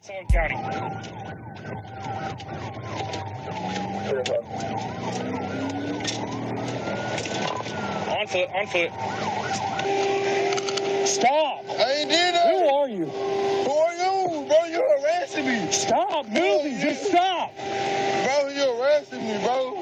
Arkansas County. On foot. Stop! I ain't did that. Who are you? Who are you? Bro, you're harassing me. Stop moving, just stop! Bro, you're harassing me, bro.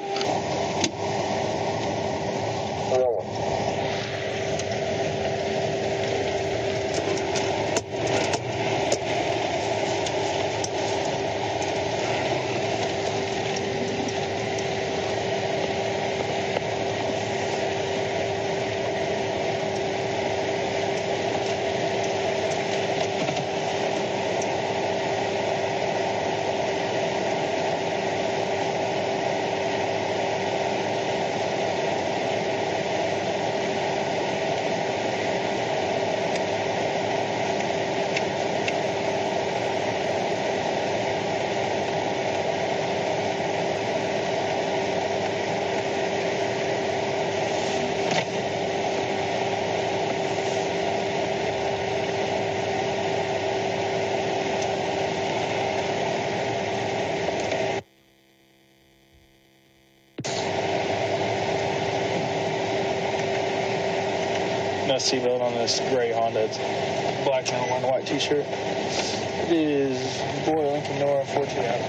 No seatbelt on this gray Honda. It's black and one white t-shirt. It is Boy Lincoln Nora 14 out.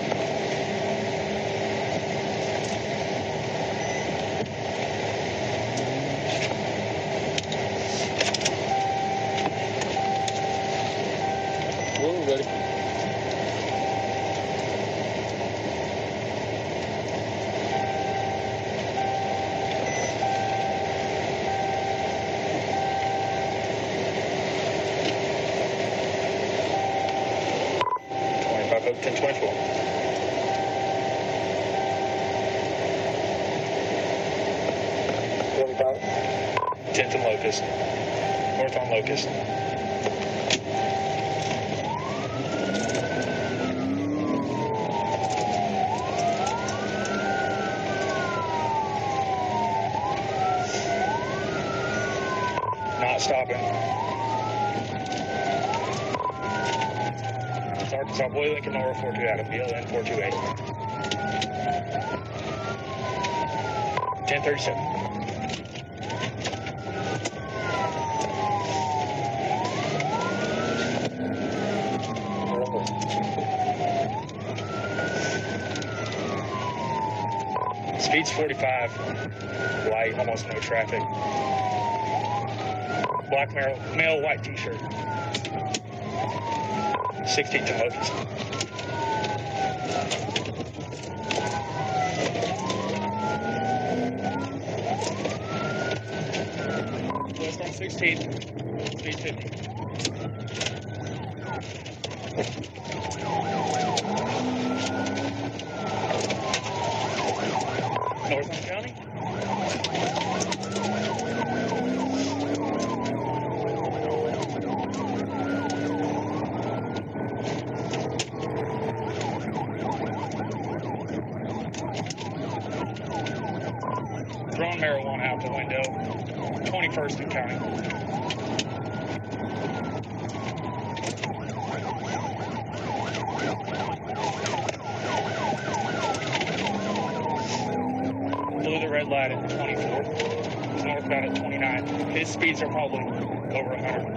Whoa, ready. About 1024. $25. 10th and Locust. North on Locust. Not stopping. Arkansas Boy Lincoln Nora 42 Adam, BLN 428. 1037. Speed's 45. Light, almost no traffic. Black male white t-shirt. 16th and Locust. West on 16th, speed 50. North on County. Throwing marijuana out the window. 21st and County. Blew the red light at 24th. He's northbound at 29. His speeds are probably over 100.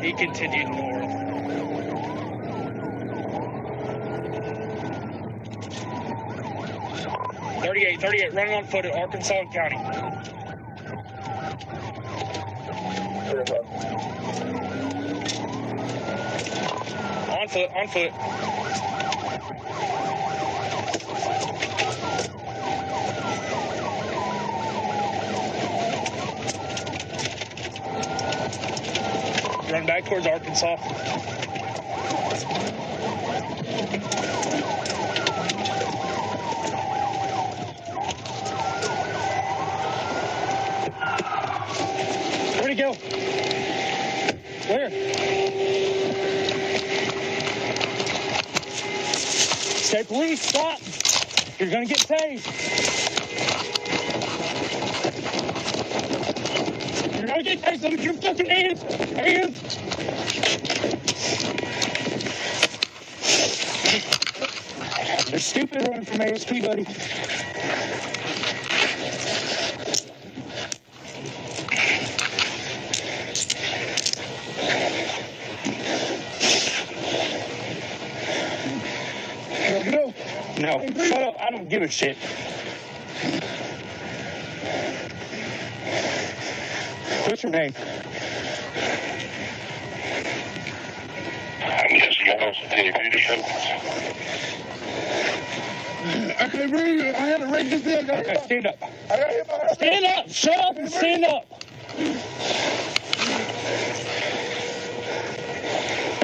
He continued north. .38, running on foot at Arkansas County. On foot. Run back towards Arkansas. Say, police, stop. You're going to get tased. You're going to get tased. Look at your fucking hands. Hands. They're stupid running from ASP, buddy. No, shut up. I don't give a shit. What's your name? I can't breathe. I had to rake this in. Okay, stand up. I got hit by a Stand up. Shut up and stand up.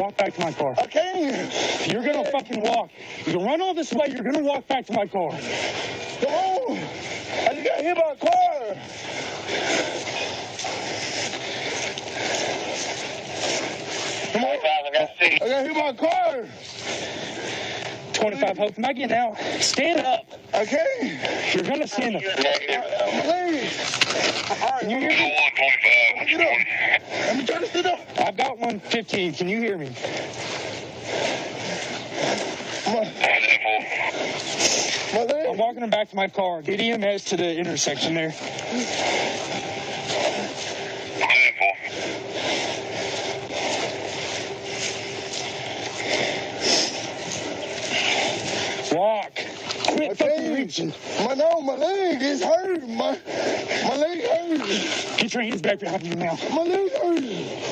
Walk back to my car. I can't. You're going to fucking walk. You run all this way, you're going to walk back to my car. Come on. I just got hit by a car. Come on. I got hit by a car. 25 hope. Am I getting out? Stand up. I can't. You're going to stand up. Please. All right. Can you hear me? Get up. Let me try to sit up. I've got 115. Can you hear me? My leg. I'm walking him back to my car. Get EMS to the intersection there. Walk. Quit fucking reaching. My leg is hurt. My leg hurts. Get your hands back behind you now. My leg hurts.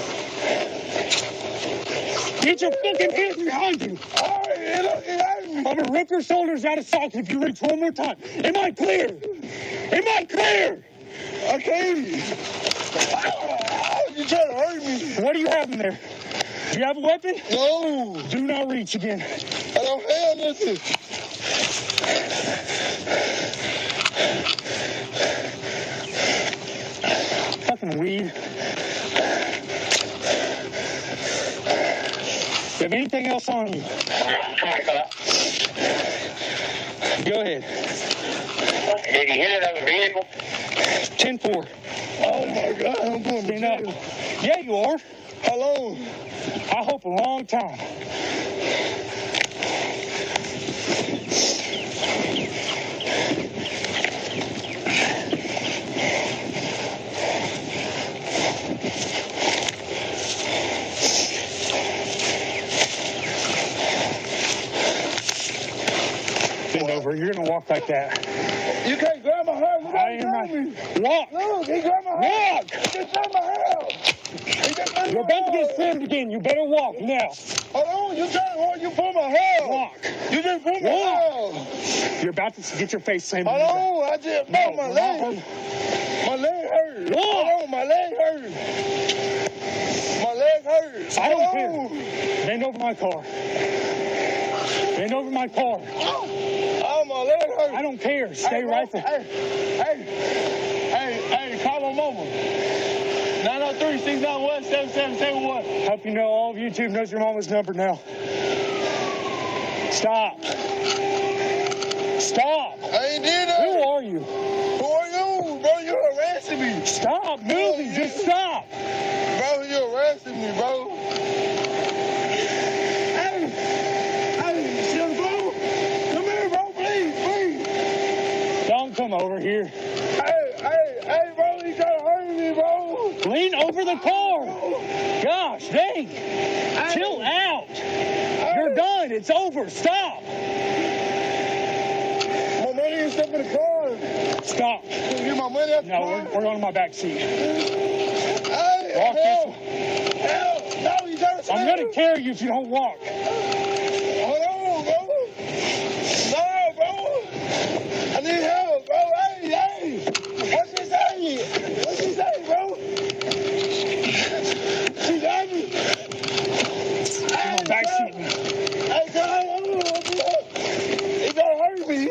Get your fucking hands behind you. All right, it hurt me. I'm going to rip your shoulders out of socket if you reach one more time. Am I clear? Am I clear? I can't. You trying to hurt me. What do you have in there? Do you have a weapon? No. Do not reach again. I don't have nothing. Fucking weed. Do you have anything else on you? Go ahead. Did you hit it on the vehicle? 10-4. Oh my God, I'm going to Stand up. jail. Yeah, you are. How long? I hope a long time. Bend over. You're going to walk like that. You can't grab my hair. You I gotta am grab right. me. Walk. Look, he grabbed my hair. Walk. He just grabbed my hair. He just grabbed You're my about to hair. get slammed again. You better walk now. Hold on, you pull my hair. Walk. You just pulled my Walk. hair. You're about to get your face slammed. Hold on, I just No, broke my leg. My leg hurt. Walk. Hold on, my leg hurt. My leg hurt. I don't Hold care. on. Bend over my car. Bend over my car. Oh, my leg hurt. I don't care. Stay right there. Hey, call my mama. 903-691-7771. Hope you know all of YouTube knows your mama's number now. Stop. Stop. I ain't did that. Who are you? Who are you? Bro, you harassing me. Stop moving. Just stop. Bro, you harassing me, bro. Hey, chill, bro. Come here, bro, please. Don't come over here. Hey, bro, he trying to hurt me, bro. Lean over the car. Gosh, dang. Chill out. You're done. It's over. Stop. My money is stuck in the car. Stop. Can you get my money out the No, car? we're on my back seat. Hey, Walk this help. way. Help. No, you gotta stay. I'm going to carry you if you don't walk. Hold on, bro. No, bro. I need help, bro. Hey. What's she saying? What's she saying, bro? She got me. I'm on back seat. Hey, God. He gonna hurt me.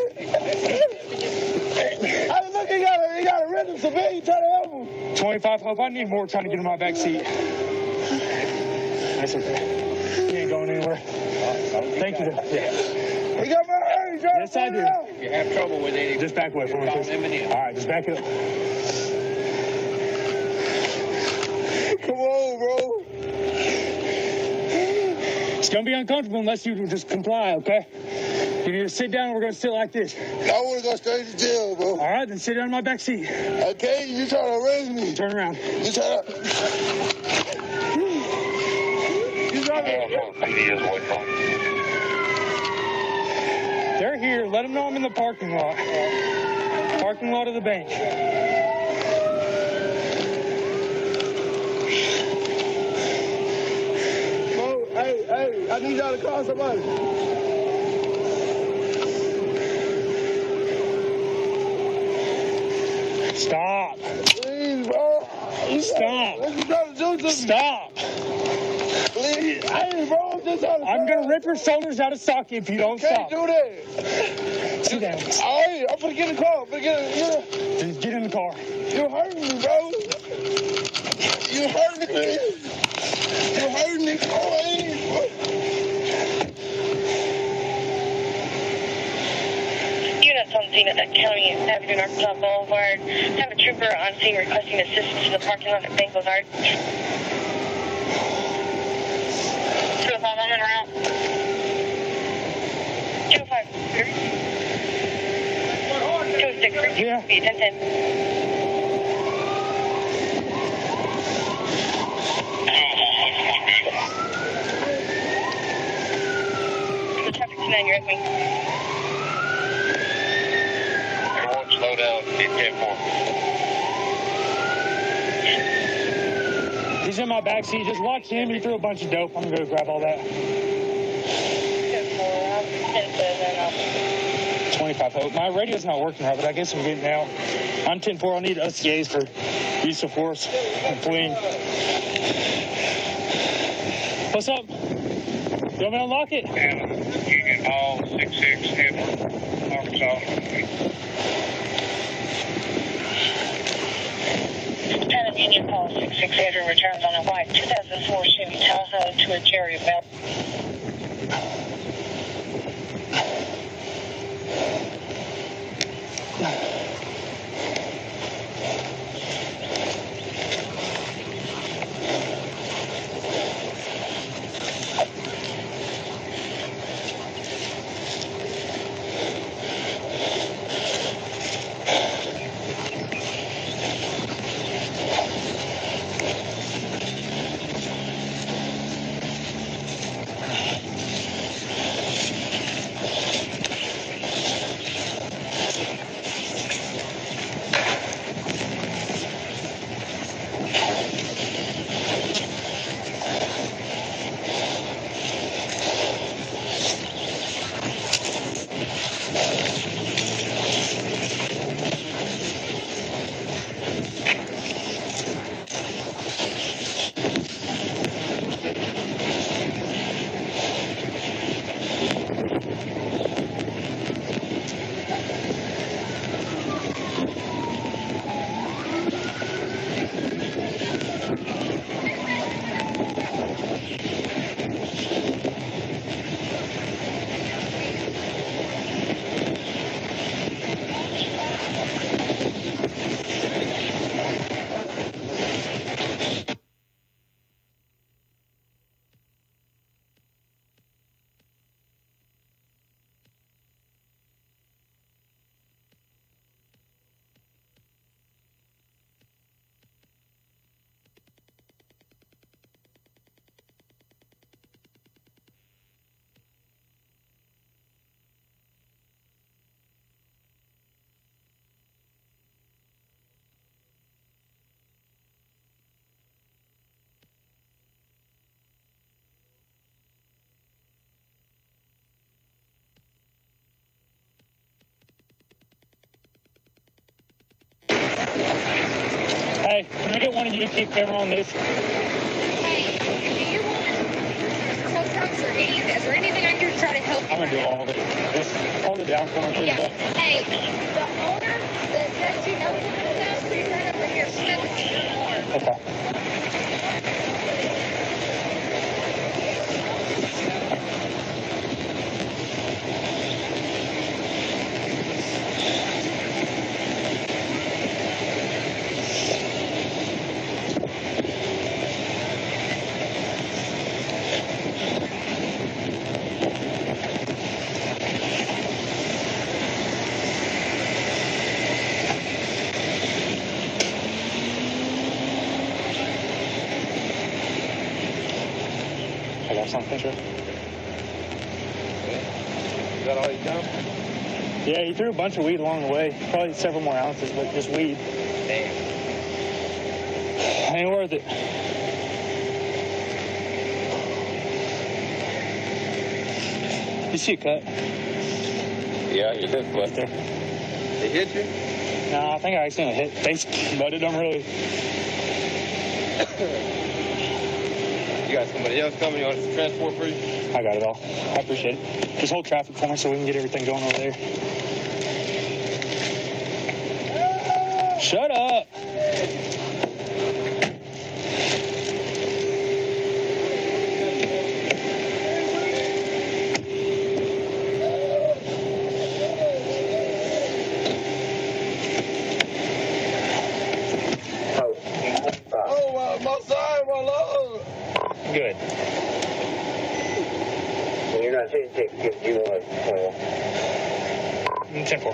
Hey, look, he got a rhythm civilian trying to help him. 25 hope. I need more trying to get in my back seat. That's okay. You ain't going anywhere. Thank you. Yeah. He got my you trying Yes, to I figure do. it out? If you have trouble with it, Just back away from me, call please. M&M. All right, just back up. Come on, bro. It's gonna be uncomfortable unless you just comply, okay? You need to sit down, and we're gonna sit like this. I want to go straight to jail, bro. All right, then sit down in my back seat. Okay, you trying to arrest me? Turn around. You trying to... They're here. Let them know I'm in the parking lot. Parking lot of the bank. Bro, hey, I need y'all to call somebody. Stop. Please, bro. Stop. What you trying to do to me? Stop. Please. Hey, bro, I'm just trying to... I'm gonna rip your shoulders out of socket if you don't Can't stop. do that. Sit down. Hey, I'm finna get in the car. Just get in the car. You hurting me, bro. You hurting me. You hurting me. Oh, Units on scene at that County Avenue, Arkansas Boulevard. Have a trooper on scene requesting assistance to the parking lot at Bank Boulevard. 205, I'm en route. 205. 206, Yeah. speed 1010. The traffic 29, you're with me. Everyone slow down, hit 10-4. He's in my back seat. Just watch him. He threw a bunch of dope. I'm gonna go grab all that. 25. Oh, my radio's not working right, but I guess I'm getting out. I'm 10-4. I'll need SCAs for use of force and fleeing. What's up? You want me to unlock it? Union Hall, 66, Edward, Arkansas. Lieutenant Union Paul 66 Andrew returns on a white 2004 Chevy Tahoe to a Cherry Bell. Hey, can I get one of you to keep camera on this? Hey, do you want tow trucks or any of this or anything I can do to try to help you? I'm gonna do all of it. Just hold it down for me, please. Yeah. Hey, the owner that says you know what it is, please run over here. Smoke in your car. Okay. on the picture. Is that all you got? Yeah, he threw a bunch of weed along the way. Probably several more ounces, but just weed. Damn. Ain't worth it. You see a cut? Yeah, you did. Right there. They hit you? No, I think I accidentally hit face butted them really. You got somebody else coming? You want us to transport for you? I got it all. I appreciate it. Just hold traffic for me so we can get everything going over there. Shut up. Oh, my side, my lord. Good. You're not saying you want to. Simple.